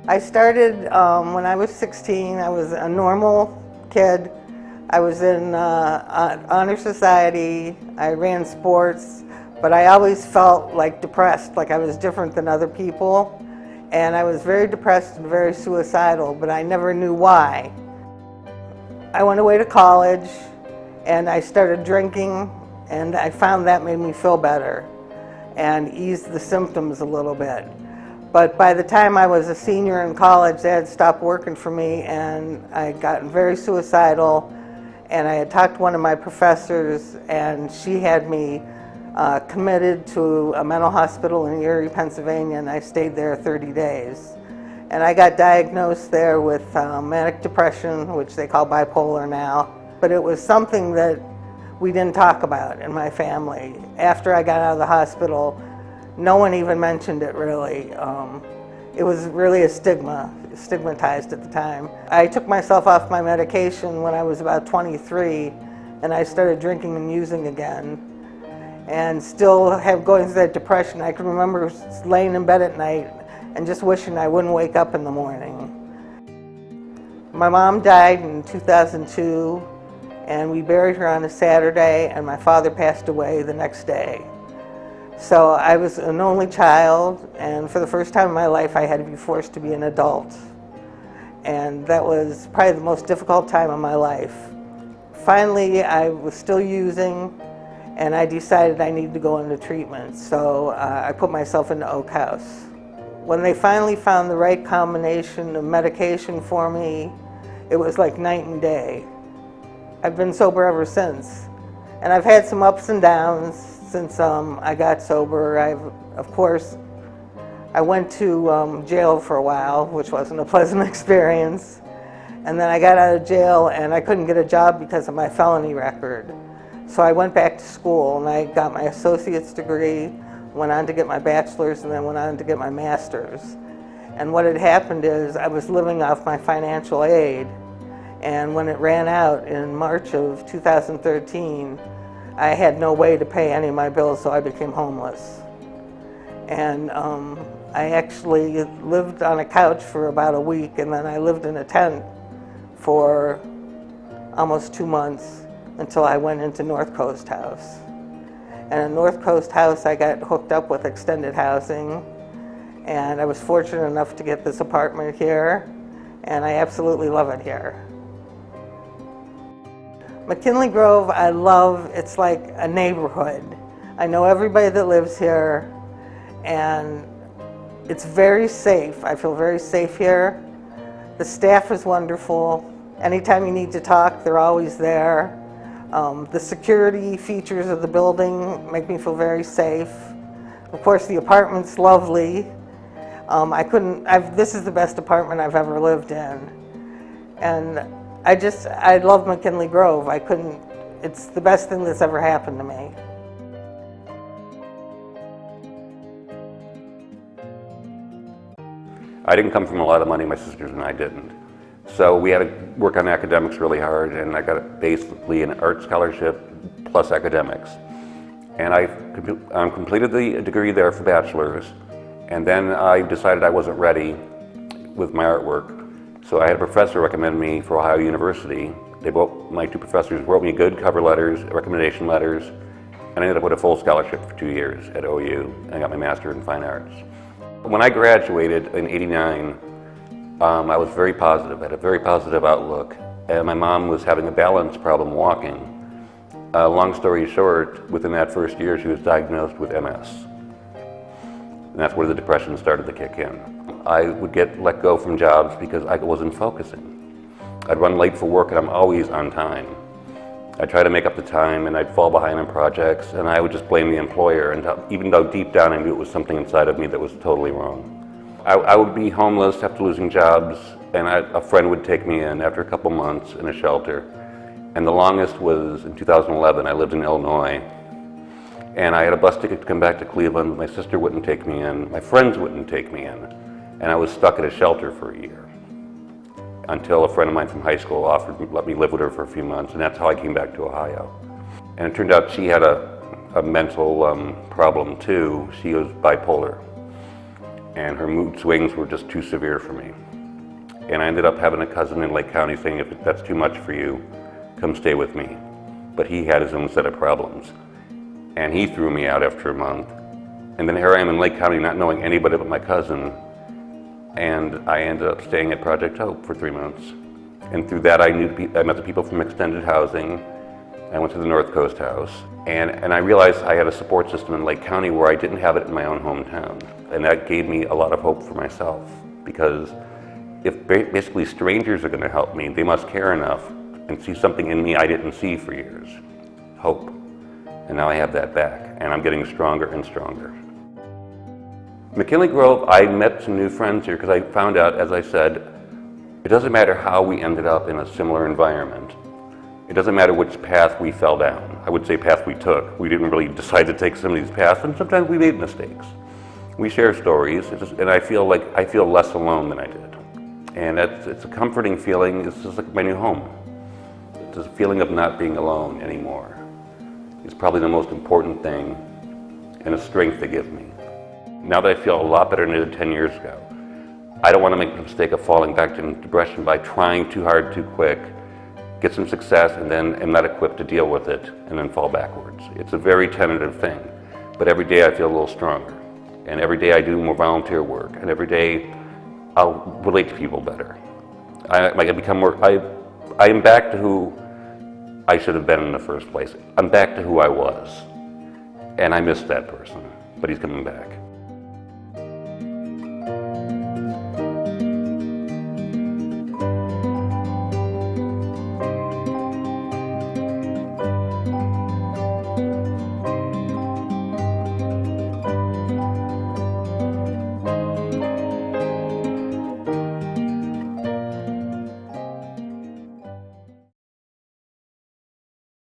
I started when I was 16. I was a normal kid. I was in honor society. I ran sports, but I always felt like depressed, like I was different than other people. And I was very depressed and very suicidal, but I never knew why. I went away to college and I started drinking, and I found that made me feel better and eased the symptoms a little bit. But by the time I was a senior in college, they had stopped working for me, and I had gotten very suicidal. And I had talked to one of my professors, and she had me committed to a mental hospital in Erie, Pennsylvania, and I stayed there 30 days. And I got diagnosed there with manic depression, which they call bipolar now. But it was something that we didn't talk about in my family. After I got out of the hospital, no one even mentioned it really. It was really a stigmatized at the time. I took myself off my medication when I was about 23, and I started drinking and using again. And still going through that depression. I can remember laying in bed at night and just wishing I wouldn't wake up in the morning. My mom died in 2002, and we buried her on a Saturday, and my father passed away the next day. So I was an only child, and for the first time in my life I had to be forced to be an adult. And that was probably the most difficult time of my life. Finally, I was still using, and I decided I needed to go into treatment. So I put myself into Oak House. When they finally found the right combination of medication for me, it was like night and day. I've been sober ever since. And I've had some ups and downs since I got sober. Of course, I went to jail for a while, which wasn't a pleasant experience. And then I got out of jail and I couldn't get a job because of my felony record. So I went back to school and I got my associate's degree, went on to get my bachelor's, and then went on to get my master's. And what had happened is I was living off my financial aid, and when it ran out in March of 2013, I had no way to pay any of my bills, so I became homeless. And I actually lived on a couch for about a week, and then I lived in a tent for almost 2 months until I went into North Coast House. And in North Coast House, I got hooked up with extended housing, and I was fortunate enough to get this apartment here, and I absolutely love it here. McKinley Grove, I love. It's like a neighborhood. I know everybody that lives here, and it's very safe. I feel very safe here. The staff is wonderful. Anytime you need to talk, they're always there. The security features of the building make me feel very safe. Of course, the apartment's lovely. This is the best apartment I've ever lived in. And I love McKinley Grove. It's the best thing that's ever happened to me. I didn't come from a lot of money, my sisters and I didn't. So we had to work on academics really hard, and I got basically an art scholarship plus academics. And I completed the degree there for bachelor's, and then I decided I wasn't ready with my artwork. So I had a professor recommend me for Ohio University. My two professors wrote me good cover letters, recommendation letters, and I ended up with a full scholarship for 2 years at OU, and I got my master in fine arts. When I graduated in '89, I was very positive, had a very positive outlook, and my mom was having a balance problem walking. Long story short, within that first year she was diagnosed with MS. And that's where the depression started to kick in. I would get let go from jobs because I wasn't focusing. I'd run late for work and I'm always on time. I'd try to make up the time and I'd fall behind on projects, and I would just blame the employer, and even though deep down I knew it was something inside of me that was totally wrong. I would be homeless after losing jobs, and a friend would take me in after a couple months in a shelter. And the longest was in 2011. I lived in Illinois, and I had a bus ticket to come back to Cleveland. My sister wouldn't take me in, my friends wouldn't take me in, and I was stuck at a shelter for a year until a friend of mine from high school offered to let me live with her for a few months, and that's how I came back to Ohio. And it turned out she had a mental problem too. She was bipolar. and her mood swings were just too severe for me. And I ended up having a cousin in Lake County saying, if that's too much for you, come stay with me. But he had his own set of problems. And he threw me out after a month. And then here I am in Lake County not knowing anybody but my cousin. And I ended up staying at Project Hope for 3 months. And through that I met the people from extended housing. I went to the North Coast House. And I realized I had a support system in Lake County where I didn't have it in my own hometown. And that gave me a lot of hope for myself, because if basically strangers are going to help me, they must care enough and see something in me I didn't see for years. Hope. And now I have that back, and I'm getting stronger and stronger. McKinley Grove, I met some new friends here because I found out, as I said, it doesn't matter how we ended up in a similar environment. It doesn't matter which path we fell down. I would say path we took. We didn't really decide to take some of these paths, and sometimes we made mistakes. We share stories, and I feel less alone than I did. And it's a comforting feeling. It's just like my new home. It's a feeling of not being alone anymore. It's probably the most important thing, and a strength to give me. Now that I feel a lot better than I did 10 years ago, I don't want to make the mistake of falling back into depression by trying too hard too quick, get some success, and then am not equipped to deal with it, and then fall backwards. It's a very tentative thing, but every day I feel a little stronger. And every day I do more volunteer work, and every day I'll relate to people better. I am back to who I should have been in the first place. I'm back to who I was. And I miss that person, but he's coming back.